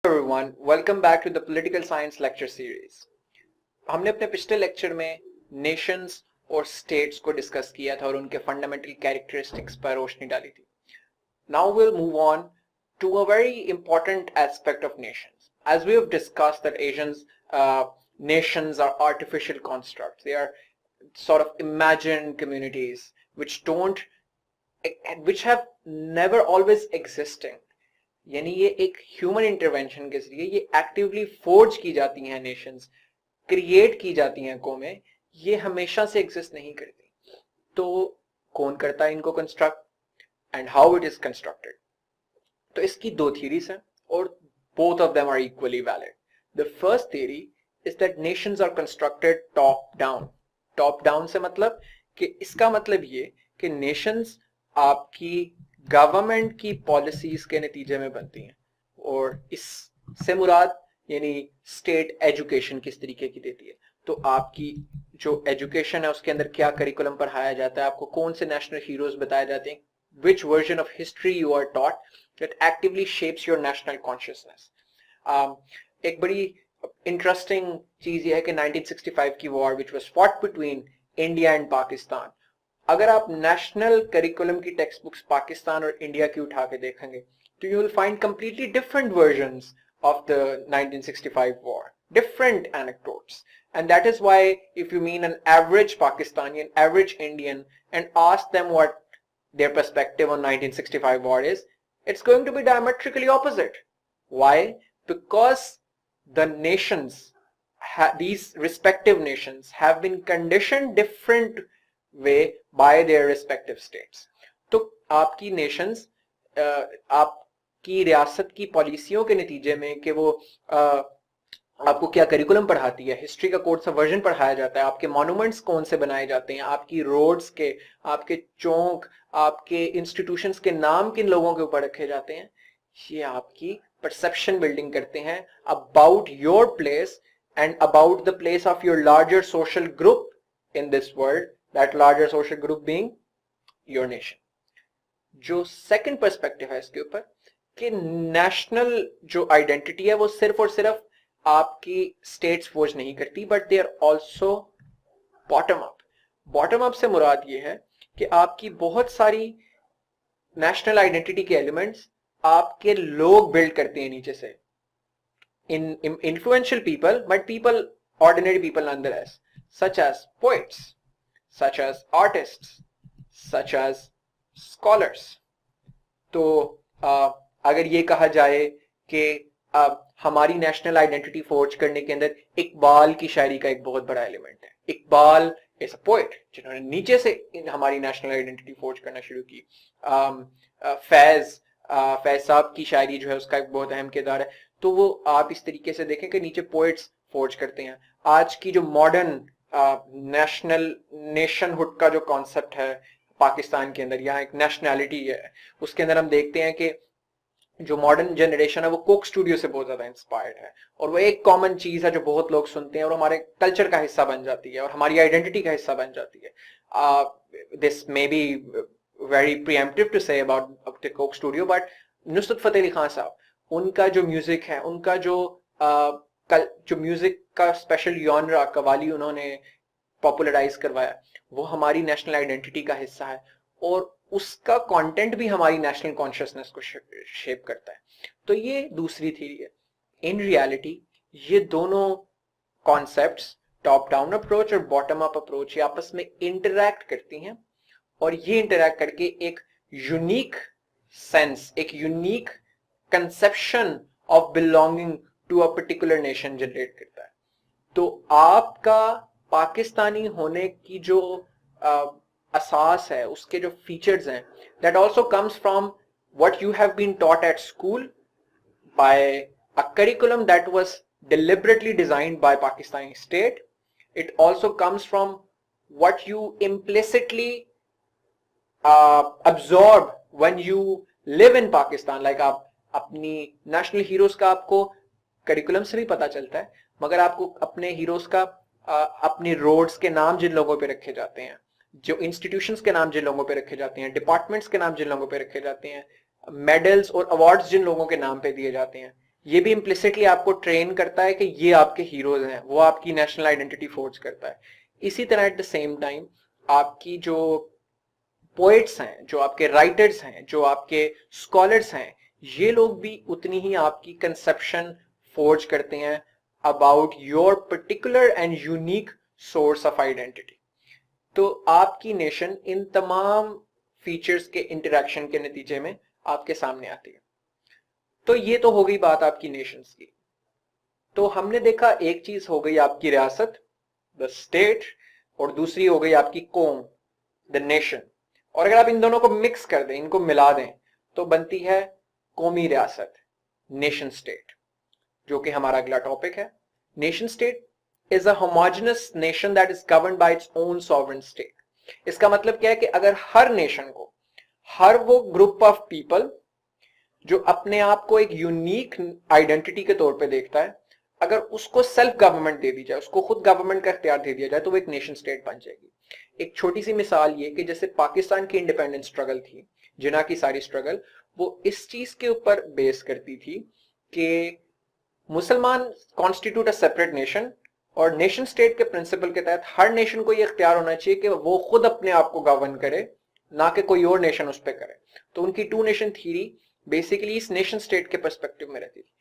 everyone, welcome back to the Political Science lecture series. हमने अपने पिछले लेक्चर में नेशंस और स्टेट्स को डिस्कस किया था और उनके फंडामेंटल कैरेक्टरिस्टिक्स पर रोशनी डाली थी. Now we'll move on to a very important aspect of nations. As we have discussed that nations are artificial constructs. They are sort of imagined communities which have never always existed. यानी ये एक human intervention के जरिए ये actively forge की जाती हैं Nations, create की जाती हैं कौमें, ये हमेशा से एग्जिस्ट नहीं करती. तो कौन करता है इनको construct and how it is constructed? तो इसकी दो थ्योरीज हैं और both of them are equally valid. The first theory is that nations are constructed top down. Top down से मतलब कि इसका मतलब ये कि नेशंस आपकी गवर्नमेंट की पॉलिसीज के नतीजे में बनती हैं और इससे मुराद यानी स्टेट एजुकेशन किस तरीके की देती है. तो आपकी जो एजुकेशन है उसके अंदर क्या करिकुलम पढ़ाया जाता है, आपको कौन से नेशनल हीरोज बताए जाते हैं, which version of history you are taught, that actively shapes your national consciousness. एक बड़ी इंटरेस्टिंग चीज यह है कि 1965 की war which was fought between India and Pakistan, अगर आप नेशनल करिकुलम की टेक्स्ट बुक्स पाकिस्तान और इंडिया की उठा के देखेंगे तो you will find completely different versions of the 1965 war, different anecdotes. And that is why if you meet an average Pakistani, an average Indian, and ask them what their perspective on 1965 war is, it's going to be diametrically opposite. Why? Because the nations, these respective nations have been conditioned different way by their respective states. तो आपकी Nations आपकी रियासत की पॉलिसियों के नतीजे में कि वो आपको क्या करिकुलम पढ़ाती है, हिस्ट्री का कौन सा वर्जन पढ़ाया जाता है, आपके मॉन्यूमेंट्स कौन से बनाए जाते हैं, आपकी रोड्स के, आपके चौक, आपके इंस्टीट्यूशंस के नाम किन लोगों के ऊपर रखे जाते हैं, ये आपकी परसेप्शन बिल्डिंग करते हैं about your place and about the place of your larger social group in this world, that larger social group being your nation. जो second perspective है इसके ऊपर कि national जो identity है वो सिर्फ और सिर्फ आपकी states forge नहीं करती, but they are also bottom up. Bottom up से मुराद ये है कि आपकी बहुत सारी national identity के elements आपके लोग build करते हैं नीचे से, in influential people, but people, ordinary people nonetheless, such as poets, such as artists, such as scholars. तो अगर ये कहा जाए कि हमारी नेशनल आइडेंटिटी फोर्ज करने के अंदर इकबाल की शायरी का एक बहुत बड़ा एलिमेंट है. इकबाल इज अ पोएट जिन्होंने नीचे से हमारी नेशनल आइडेंटिटी फोर्ज करना शुरू की. फैज साहब की शायरी जो है उसका एक बहुत अहम किरदार है. तो वो आप इस तरीके से देखें कि नीचे पोएट्स फोर्ज करते हैं. आज की जो मॉडर्न नेशनल नेशनहुड का जो कॉन्सेप्ट है पाकिस्तान के अंदर, या एक नेशनैलिटी है, उसके अंदर हम देखते हैं कि जो मॉडर्न जनरेशन है वो कोक स्टूडियो से बहुत ज्यादा इंस्पायर्ड है और वो एक कॉमन चीज है जो बहुत लोग सुनते हैं और हमारे कल्चर का हिस्सा बन जाती है और हमारी आइडेंटिटी का हिस्सा बन जाती है. This may be very preemptive to say about the Coke studio, but Nusrat Fateh Ali Khan sahab, उनका जो म्यूजिक है, उनका जो म्यूजिक का स्पेशल जॉनरा कवाली उन्होंने पॉपुलराइज करवाया, वो हमारी नेशनल आइडेंटिटी का हिस्सा है और उसका कंटेंट भी हमारी नेशनल कॉन्शियसनेस को शेप करता है. तो ये दूसरी थ्योरी है. इन रियलिटी ये दोनों कॉन्सेप्ट्स, टॉप डाउन अप्रोच और बॉटम अप अप्रोच, ये आपस में इंटरैक्ट करती हैं और ये इंटरैक्ट करके एक यूनिक सेंस, एक unique conception of belonging to a particular nation generate करता है. तो आपका पाकिस्तानी होने की जो असास है, उसके जो फीचर्स हैं, that also comes from what you have been taught at school by a curriculum that was deliberately designed by Pakistani state. It also comes from what you implicitly absorb when you live in Pakistan. Like आप अपनी national heroes का आपको curriculum से भी पता चलता है, मगर आपको अपने हीरोज का अपने रोड्स के नाम जिन लोगों पे रखे जाते हैं, जो इंस्टीट्यूशंस के नाम जिन लोगों पे रखे जाते हैं, डिपार्टमेंट्स के नाम जिन लोगों पे रखे जाते हैं, मेडल्स और अवार्ड्स जिन लोगों के नाम पे दिए जाते हैं, ये भी इम्प्लिसिटली आपको ट्रेन करता है कि ये आपके हीरोज हैं, वो आपकी नेशनल आइडेंटिटी फोर्ज करता है। इसी तरह एट द सेम टाइम आपकी जो पोएट्स हैं, जो आपके राइटर्स हैं, जो आपके स्कॉलर्स हैं, ये लोग भी उतनी ही आपकी कंसेप्शन फोर्ज करते हैं about your particular and unique source of identity. तो आपकी नेशन इन तमाम फीचर्स के इंटरेक्शन के नतीजे में आपके सामने आती है। तो ये तो हो गई बात आपकी नेशंस की। तो हमने देखा एक चीज हो गई आपकी रियासत, द स्टेट, और दूसरी हो गई आपकी कौम, द नेशन। और अगर आप इन दोनों को मिक्स कर दें, इनको मिला दें, तो बनती है कौमी रियासत, नेशन स्टेट, जो कि हमारा अगला टॉपिक है। Nation state is a homogeneous nation that is governed bye its own sovereign state. इसका मतलब क्या है कि अगर हर नेशन को, हर वो ग्रुप ऑफ पीपल जो अपने आप को एक यूनिक आइडेंटिटी के तौर पे देखता है, अगर उसको सेल्फ गवर्नमेंट दे दी जाए, उसको खुद गवर्नमेंट का इख्तियार दे दिया जाए, तो वो एक नेशन स्टेट बन जाएगी। एक छोटी सी मिसाल ये कि जैसे पाकिस्तान की इंडिपेंडेंस स्ट्रगल थी, जिना की सारी स्ट्रगल, वो इस चीज के ऊपर बेस करती थी कि मुसलमान कॉन्स्टिट्यूट अ सेपरेट नेशन, और नेशन स्टेट के प्रिंसिपल के तहत हर नेशन को यह इख्तियार होना चाहिए कि वो खुद अपने आप को गवर्न करे, ना कि कोई और नेशन उस पर करे। तो उनकी टू नेशन थ्योरी बेसिकली इस नेशन स्टेट के पर्सपेक्टिव में रहती थी।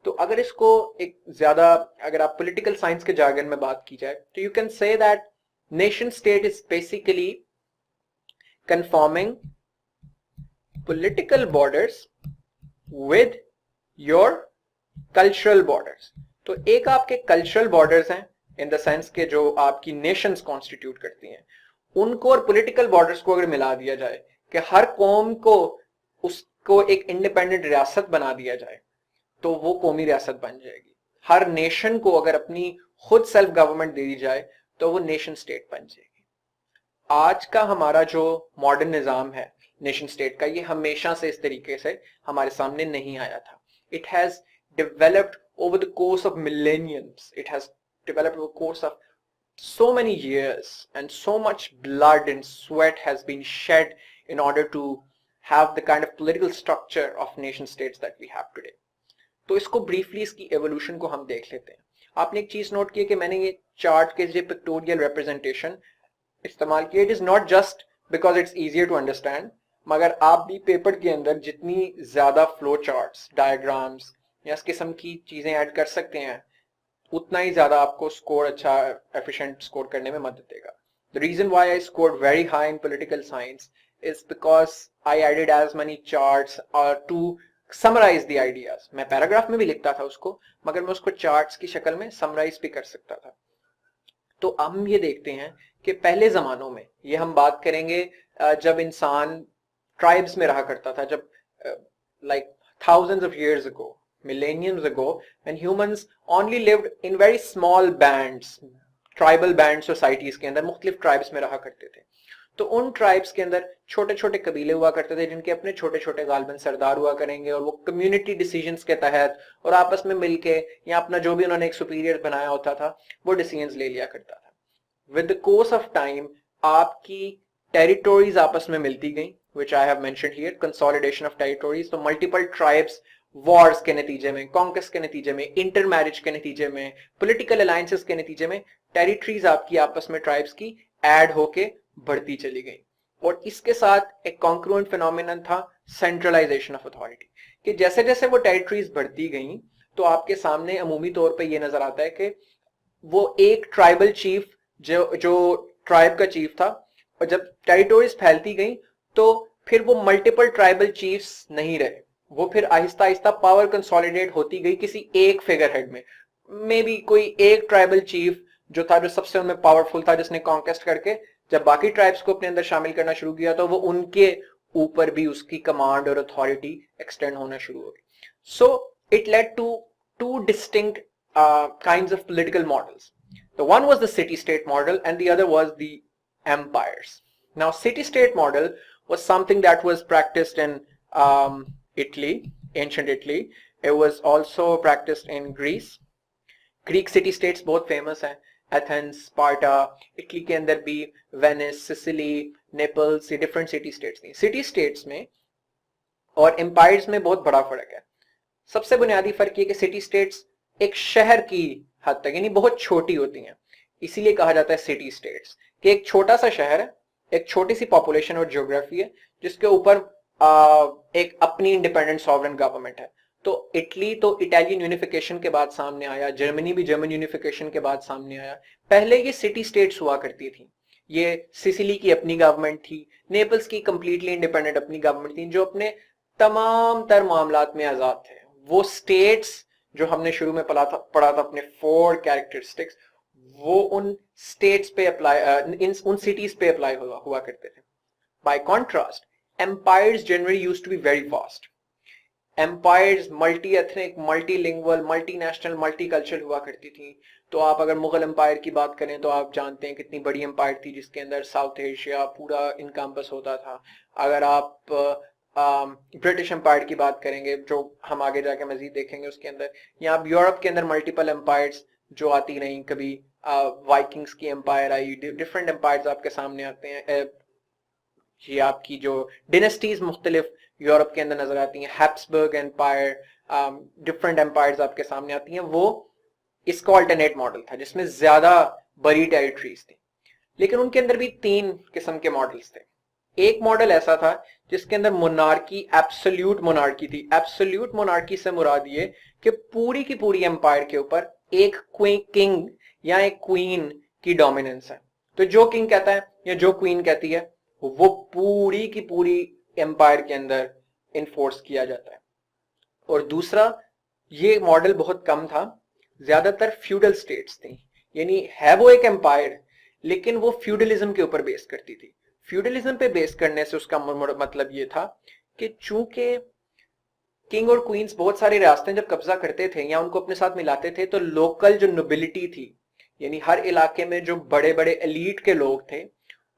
तो अगर इसको एक ज्यादा, अगर आप पॉलिटिकल साइंस के जार्गन में बात की जाए, तो you can say that nation state is basically conforming political borders with your cultural borders। तो एक आपके कल्चरल बॉर्डर्स हैं इन द सेंस के जो आपकी नेशंस कॉन्स्टिट्यूट करती हैं, उनको और पॉलिटिकल बॉर्डर्स को अगर मिला दिया जाए कि हर कौम को उसको एक इंडिपेंडेंट रियासत बना दिया जाए, तो वो कौमी रियासत बन जाएगी। हर नेशन को अगर अपनी खुद सेल्फ गवर्नमेंट दे दी जाए, तो वो नेशन स्टेट बन जाएगी। आज का हमारा जो मॉडर्न निजाम है नेशन स्टेट का, ये हमेशा से इस तरीके से हमारे सामने नहीं आया था। It has developed over the course of millenniums. It has developed over the course of so many years, and so much blood and sweat has been shed in order to have the kind of political structure of nation states that we have today. तो इसको briefly इसकी evolution को हम देख लेते हैं। आपने एक चीज नोट की कि मैंने ये चार्ट के जो पिक्टोरियल रिप्रेजेंटेशन इस्तेमाल किया, it is not just because it's easier to understand, मगर आप भी पेपर के अंदर जितनी ज्यादा फ्लो चार्ट्स, डायग्राम्स या इस किस्म की चीजें ऐड कर सकते हैं, उतना ही ज्यादा आपको स्कोर अच्छा, एफिशिएंट स्कोर करने में मदद देगा। The reason why I scored very high in political science is because I added as many charts to summarise the ideas. मैं पैराग्राफ में भी लिखता था उसको, मगर मैं उसको चार्ट्स की शक्ल में समराइज भी कर सकता था। तो हम ये देखते हैं कि पहले जमानों में, ये हम बात करेंगे जब इंसान ट्राइब्स में रहा करता था, जब like thousands of years ago, millenniums ago, when humans only lived in very small bands, tribal band societies के अंदर मुख्तलिफ ट्राइब्स में रहा करते थे। तो उन ट्राइब्स के अंदर छोटे छोटे कबीले हुआ करते थे, जिनके अपने छोटे छोटे गालबन सरदार हुआ करेंगे, और वो कम्युनिटी डिसीजंस के तहत और आपस में मिलके या अपना जो भी उन्होंने एक सुपीरियर बनाया होता था, वो डिसीजंस ले लिया करता था। With the course of time आपकी टेरिटोरीज आपस में मिलती गई, which I have mentioned here, consolidation of territories। तो मल्टीपल ट्राइब्स वॉर्स के नतीजे में, कॉन्क्वेस्ट के नतीजे में, इंटरमैरिज के नतीजे में, पॉलिटिकल अलायंसेस के नतीजे में टेरिटरीज आपकी आपस में ट्राइब्स की ऐड होके बढ़ती चली गई। और इसके साथ एक कॉन्क्रुएंट फिनोमिनन था सेंट्रलाइजेशन ऑफ अथॉरिटी, कि जैसे जैसे वो टेरिटरीज बढ़ती गई, तो आपके सामने अमूमी तौर पे ये नजर आता है कि वो एक ट्राइबल चीफ जो ट्राइब का चीफ था, और जब टेरिटोरीज फैलती गई, तो फिर वो मल्टीपल ट्राइबल चीफ्स नहीं रहे, वो फिर आहिस्ता आहिस्ता पावर कंसोलिडेट होती गई किसी एक फिगर हेड में। मे बी कोई एक ट्राइबल चीफ जो था, जो सबसे उनमें पावरफुल था, जिसने कॉन्क्वेस्ट करके जब बाकी ट्राइब्स को अपने अंदर शामिल करना शुरू किया, तो वो उनके ऊपर भी उसकी कमांड और अथॉरिटी एक्सटेंड होना शुरू हो गई। So it led to two distinct kinds of political models. The one was the city-state model, and the other was the empires. Now, city-state model was something that was practiced in Italy, ancient Italy. It was also practiced in Greece. Greek city-states बहुत famous हैं, Athens, Sparta, Italy के अंदर भी Venice, Sicily, Naples, ये different city-states थी। City-states में और empires में बहुत बड़ा फर्क है। सबसे बुनियादी फर्क ये कि सिटी स्टेट्स एक शहर की हद तक यानी बहुत छोटी होती हैं, इसीलिए कहा जाता है सिटी स्टेट्स, कि एक छोटा सा शहर है, एक छोटी सी पॉपुलेशन और ज्योग्राफी है, जिसके ऊपर एक अपनी इंडिपेंडेंट सॉवरेन गवर्नमेंट है। तो इटली तो इटालियन यूनिफिकेशन के बाद सामने आया, जर्मनी भी जर्मन यूनिफिकेशन के बाद सामने आया। पहले ये सिटी स्टेट्स हुआ करती थी, ये सिसिली की अपनी गवर्नमेंट थी, नेपल्स की कंप्लीटली इंडिपेंडेंट अपनी गवर्नमेंट थी, जो अपने तमाम तर मामलात में आजाद थे। वो स्टेट्स जो हमने शुरू में पढ़ा था अपने 4 कैरेक्टरिस्टिक्स, वो उन स्टेट्स पे अप्लाई, उन सिटीज पे अप्लाई हुआ करते थे। By contrast empires generally used to be very vast. Empires multi ethnic, multilingual, multinational, multicultural हुआ करती थी। तो आप अगर मुगल एम्पायर की बात करें तो आप जानते हैं कितनी बड़ी एम्पायर थी, जिसके अंदर साउथ एशिया पूरा इनकम्पस होता था। अगर आप ब्रिटिश एम्पायर की बात करेंगे, जो हम आगे जाके मजीद देखेंगे उसके अंदर, या आप यूरोप के अंदर मल्टीपल एम्पायर्स जो आती रही, कभी वाइकिंग्स की एम्पायर आई, डिफरेंट एम्पायर्स आपके सामने आते हैं। ये आपकी जो डिनेस्टीज मुख्तलिफ यूरोप के अंदर नजर आती हैं, हैब्सबर्ग एम्पायर, डिफरेंट एम्पायर्स आपके सामने आती हैं। वो इसका ऑल्टरनेट मॉडल था जिसमें ज्यादा बड़ी टेरिटरीज थी। लेकिन उनके अंदर भी 3 किस्म के मॉडल्स थे। एक मॉडल ऐसा था जिसके अंदर मोनार्की, एब्सोल्यूट मोनार्की थी। एब्सोल्यूट मोनार्की से मुराद ये कि पूरी की पूरी एम्पायर के ऊपर एक किंग या एक क्वीन की डोमिनेंस है। तो जो किंग कहता है या जो क्वीन कहती है वो पूरी की पूरी एम्पायर के अंदर इन्फोर्स किया जाता है। और दूसरा, ये मॉडल बहुत कम था, ज्यादातर फ्यूडल स्टेट्स थी, यानी है वो एक एम्पायर लेकिन वो फ्यूडलिज्म के ऊपर बेस करती थी। फ्यूडलिज्म पे बेस करने से उसका मतलब ये था कि चूंकि किंग और क्वींस बहुत सारी रियासतें जब कब्जा करते थे या उनको अपने साथ मिलाते थे, तो लोकल जो नोबिलिटी थी, यानी हर इलाके में जो बड़े बड़े एलीट के लोग थे,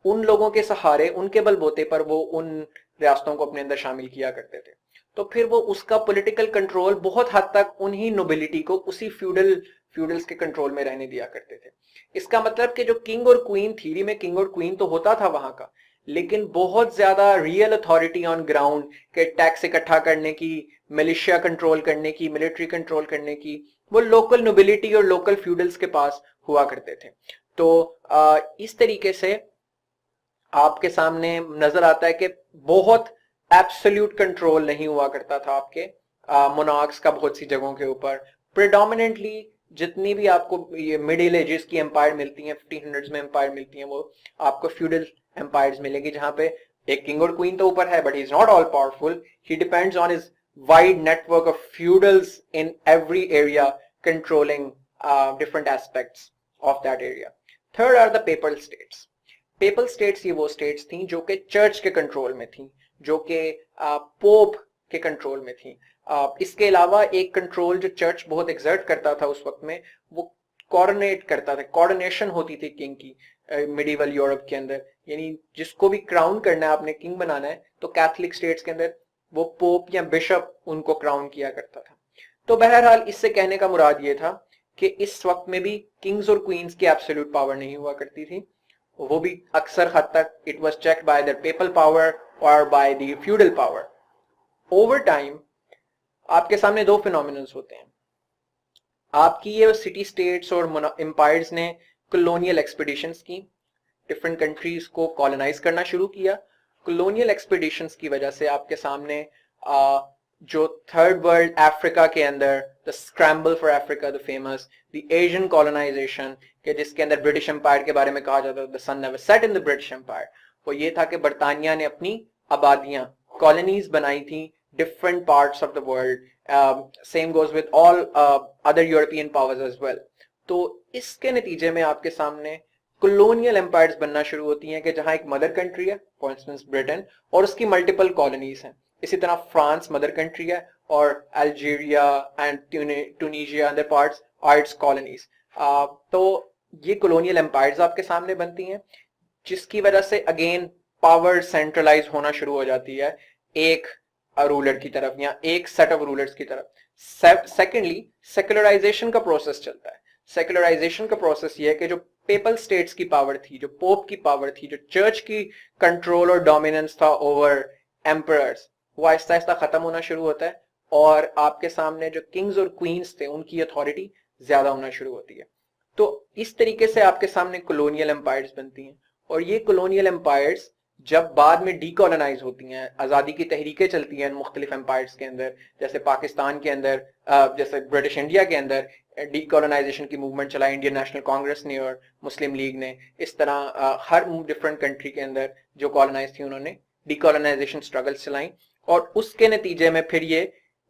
उन लोगों के सहारे, उनके बलबूते पर वो उन रियासतों को अपने अंदर शामिल किया करते थे। तो फिर वो उसका पॉलिटिकल कंट्रोल बहुत हद तक उन्हीं नोबिलिटी को, उसी फ्यूडल्स के कंट्रोल में रहने दिया करते थे। इसका मतलब कि जो किंग और क्वीन, थीरी में किंग और क्वीन तो होता था वहां का, लेकिन बहुत ज्यादा रियल अथॉरिटी ऑन ग्राउंड के टैक्स इकट्ठा करने की, मिलिशिया कंट्रोल करने की, मिलिट्री कंट्रोल करने की, वो लोकल नोबिलिटी और लोकल फ्यूडल्स के पास हुआ करते थे। तो इस तरीके से आपके सामने नजर आता है कि बहुत एब्सोल्यूट कंट्रोल नहीं हुआ करता था आपके मोनार्क्स का बहुत सी जगहों के ऊपर। प्रेडोमिनेंटली जितनी भी आपको ये मिडिल एजेस की एम्पायर मिलती हैं, 1500s में एम्पायर मिलती हैं, वो आपको फ्यूडल एम्पायर्स मिलेगी, जहां पे एक किंग और क्वीन तो ऊपर है but he is not all powerful, he depends on his wide network of feudals in every area controlling different aspects of that area. Third are the papal states. Papal states ये वो states थी जो कि church के control में थी, जो कि पोप के कंट्रोल में थी। इसके अलावा एक कंट्रोल जो चर्च बहुत एक्सर्ट करता था उस वक्त में, वो कोऑर्डिनेट करता था, कोऑर्डिनेशन होती थी किंग की मिडिवल यूरोप के अंदर, यानी जिसको भी क्राउन करना है, आपने किंग बनाना है, तो कैथोलिक स्टेट्स के अंदर वो पोप या बिशप उनको क्राउन किया करता था। तो बहरहाल इससे कहने का मुराद ये था कि इस वक्त में भी किंग्स और क्वींस की एब्सोल्यूट पावर नहीं हुआ करती थी, वो भी अक्सर हद तक it was checked by the papal power और by the feudal power. Over time आपके सामने 2 फिनोमिनल्स होते हैं। आपकी ये सिटी स्टेट्स और एम्पायर्स ने कॉलोनियल एक्सपीडिशंस की, डिफरेंट कंट्रीज को कॉलोनाइज करना शुरू किया। कॉलोनियल एक्सपीडिशंस की वजह से आपके सामने जो थर्ड वर्ल्ड अफ्रीका के अंदर, the scramble for Africa, the famous, the Asian colonisation, के जिसके अंदर ब्रिटिश एम्पायर के बारे में कहा जाता था the sun never set in the British empire, वो ये था कि बरतानिया ने अपनी आबादियां, कॉलोनीज बनाई थी different parts of the world. Same goes with all other European powers as well. तो इसके नतीजे में आपके सामने कॉलोनियल एम्पायर्स बनना शुरू होती हैं कि जहां एक मदर कंट्री है, फॉर इंस्टेंस ब्रिटेन, और उसकी मल्टीपल कॉलोनीज हैं। इसी तरह फ्रांस मदर कंट्री है और Algeria and Tunisia other parts are its colonies. तो ये कॉलोनियल एम्पायर्स आपके सामने बनती हैं, जिसकी वजह से अगेन पावर सेंट्रलाइज होना शुरू हो जाती है एक रूलर की तरफ या एक सेट ऑफ रूलर्स की तरफ। सेकेंडली सेक्युलराइजेशन का प्रोसेस चलता है। सेक्युलराइजेशन का प्रोसेस ये है कि जो पेपल स्टेट्स की पावर थी, जो पोप की पावर थी, जो चर्च की कंट्रोल और डोमिनेंस था ओवर एम्परर्स, वो आहिस्ता आहिस्ता खत्म होना शुरू होता है और आपके सामने जो किंग्स और क्वींस थे उनकी अथॉरिटी ज्यादा होना शुरू होती है। तो इस तरीके से आपके सामने कॉलोनियल एम्पायर्स बनती हैं, और ये कॉलोनियल एम्पायर्स जब बाद में डीकोलोनाइज होती हैं, आज़ादी की तहरीकें चलती हैं मुख्तलिफ एम्पायर्स के अंदर, जैसे पाकिस्तान के अंदर, जैसे ब्रिटिश इंडिया के अंदर डीकोलोनाइजेशन की मूवमेंट चलाई इंडियन नेशनल कांग्रेस ने और मुस्लिम लीग ने। इस तरह हर डिफरेंट कंट्री के अंदर जो कॉलोनाइज थी उन्होंने डीकोलोनाइजेशन स्ट्रगल्स चलाई, और उसके नतीजे में फिर ये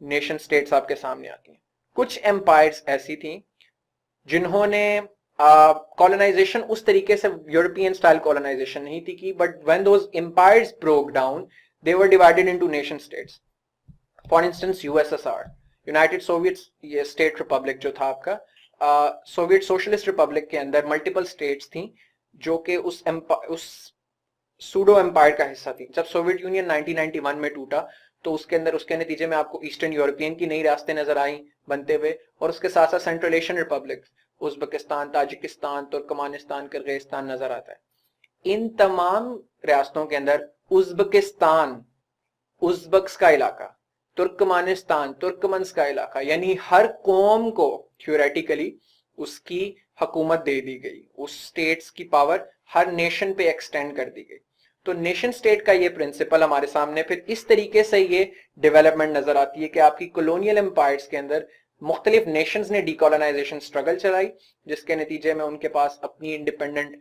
नेशन स्टेट्स आपके सामने आती हैं। कुछ एम्पायर्स ऐसी थी जिन्होंने कॉलोनाइजेशन उस तरीके से यूरोपियन स्टाइल कॉलोनाइजेशन नहीं थी की, but when those empires broke down they were divided into nation states. For instance USSR, United Soviet State Republic जो था आपका, सोवियत सोशलिस्ट रिपब्लिक के अंदर मल्टीपल स्टेट्स थी जो कि उस सूडो एम्पायर का हिस्सा थी। जब सोवियत यूनियन 1991 में टूटा तो उसके अंदर उसके नतीजे में आपको ईस्टर्न यूरोपियन की नई रास्ते नजर आई बनते हुए, और उसके साथ साथ central Asian Republic Uzbekistan, Tajikistan, Turkmenistan, Kyrgyzstan नजर आता है। इन तमाम रियासतों के अंदर उज्बेकिस्तान, उज्बक्स का इलाका, तुर्कमानिस्तान, तुर्कमन्स का इलाका, यानी हर कौम को थ्योरेटिकली उसकी हुकूमत दे दी गई, उस स्टेट्स की पावर हर नेशन पे एक्सटेंड कर दी गई। तो नेशन स्टेट का ये प्रिंसिपल हमारे सामने फिर इस तरीके से ये डेवलपमेंट नजर आती है कि आपकी कॉलोनियल एम्पायर्स के अंदर मुख्तलिफ नेशंस ने डीकोलोनाइजेशन स्ट्रगल चलाई, जिसके नतीजे में उनके पास अपनी इंडिपेंडेंट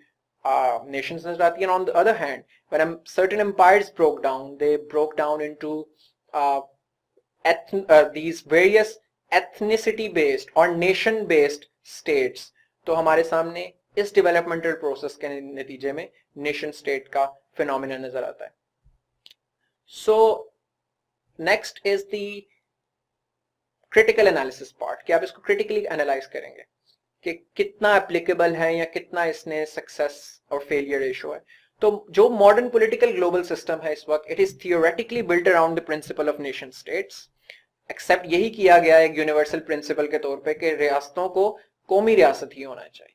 nations नजर आती है। And on the other hand, when certain empires broke down, they broke down into these various ethnicity based or nation based states। तो हमारे सामने इस डेवलपमेंटल प्रोसेस के नतीजे में नेशन स्टेट का फिनोमिना नजर आता है। So next is the critical analysis part, कि आप इसको क्रिटिकली एनालाइज करेंगे कि कितना एप्लीकेबल है या कितना इसने सक्सेस और फेलियर रेशो है। तो जो मॉडर्न पॉलिटिकल ग्लोबल सिस्टम है इस वक्त, it is theoretically built around the principle of nation states. Except यही किया गया है एक यूनिवर्सल प्रिंसिपल के तौर पे कि रियासतों को कौमी रियासत ही होना चाहिए।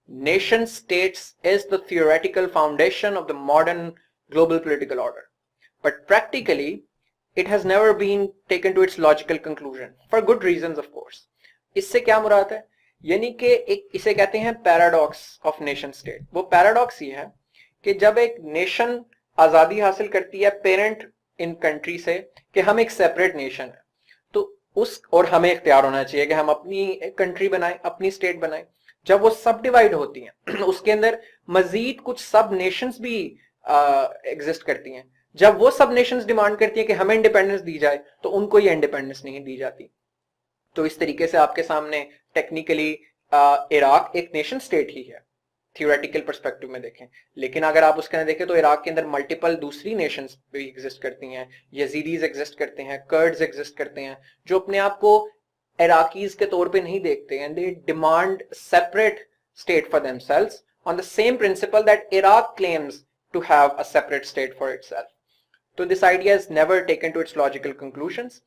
Nation states is the theoretical foundation of the modern global political order, but practically it has never been taken to its logical conclusion for good reasons of course। इससे क्या मुराद है, यानी कि एक इसे कहते हैं पैराडॉक्स ऑफ नेशन स्टेट। वो पैराडॉक्स ये है कि जब एक नेशन आजादी हासिल करती है पेरेंट इन कंट्री से कि हम एक सेपरेट नेशन है, तो उस और हमें इख्तियार होना चाहिए कि हम अपनी कंट्री बनाएं, अपनी स्टेट बनाएं। जब वो सब डिवाइड होती हैं उसके अंदर मजीद कुछ सब नेशंस भी एग्जिस्ट करती हैं। जब वो सब नेशंस डिमांड करती है कि हमें इंडिपेंडेंस दी जाए तो उनको ये इंडिपेंडेंस नहीं दी जाती। तो इस तरीके से आपके सामने टेक्निकली इराक एक नेशन स्टेट ही है थियोरेटिकल पर्सपेक्टिव में देखें, लेकिन अगर आप उसके अंदर देखें तो इराक के अंदर मल्टीपल दूसरी नेशंस भी एग्जिस्ट करती हैं। यजीदीज एग्जिस्ट करते हैं, कर्ड्स एग्जिस्ट करते हैं, जो अपने आप को इराकीज के तौर पे नहीं देखते, and they demand separate state for themselves on the same principle that Iraq claims to have a separate state for itself। तो this idea is never taken to its logical conclusions।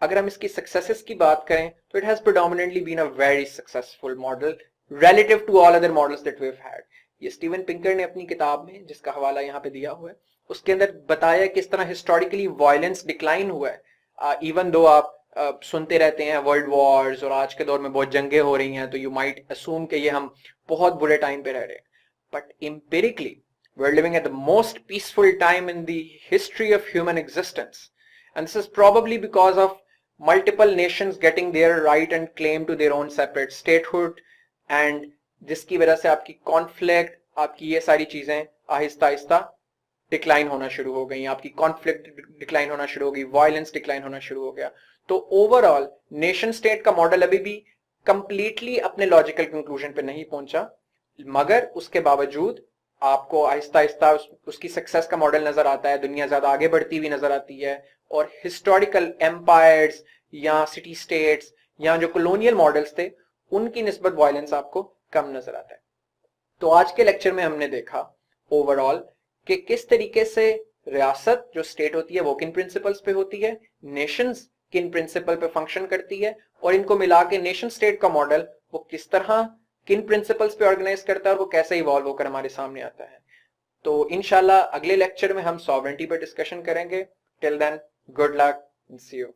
अगर हम इसकी successes की बात करें तो it has predominantly been a very successful model relative to all other models that we've had। ये Steven Pinker ने अपनी किताब में, जिसका हवाला यहाँ पे दिया हुआ है, उसके अंदर बताया किस तरह हिस्टोरिकली वायलेंस डिक्लाइन हुआ है। इवन दो आप सुनते रहते हैं वर्ल्ड वॉर्स और आज के दौर में बहुत जंगें हो रही हैं, तो यू माइट असूम कि ये हम बहुत बुरे टाइम पे रह रहे हैं, but empirically we're living at the most peaceful time in the history of human existence, and this is probably because of multiple nations getting their right and claim to their own separate statehood, and जिसकी वजह से आपकी conflict, आपकी ये सारी चीजें Aahista Aahista decline होना शुरू हो गई, आपकी कॉन्फ्लिक्ट डिक्लाइन होना शुरू हो गई, वायलेंस डिक्लाइन होना शुरू हो गया। तो ओवरऑल नेशन स्टेट का मॉडल अभी भी कंप्लीटली अपने लॉजिकल कंक्लूजन पे नहीं पहुंचा, मगर उसके बावजूद आपको आहिस्ता आहिस्ता उसकी सक्सेस का मॉडल नजर आता है, दुनिया ज्यादा आगे बढ़ती हुई नजर आती है, और हिस्टोरिकल एम्पायर्स या सिटी स्टेट्स या जो कॉलोनियल मॉडल्स थे उनकी निस्बत वायलेंस आपको कम नजर आता है। तो आज के लेक्चर में हमने देखा ओवरऑल कि किस तरीके से रियासत जो स्टेट होती है वो किन प्रिंसिपल्स पे होती है, नेशंस किन प्रिंसिपल पे फंक्शन करती है, और इनको मिला के नेशन स्टेट का मॉडल वो किस तरह किन प्रिंसिपल्स पे ऑर्गेनाइज करता है और वो कैसे इवॉल्व होकर हमारे सामने आता है। तो इंशाल्लाह अगले लेक्चर में हम सॉवरेंटी पर डिस्कशन करेंगे। Till then good luck, see you.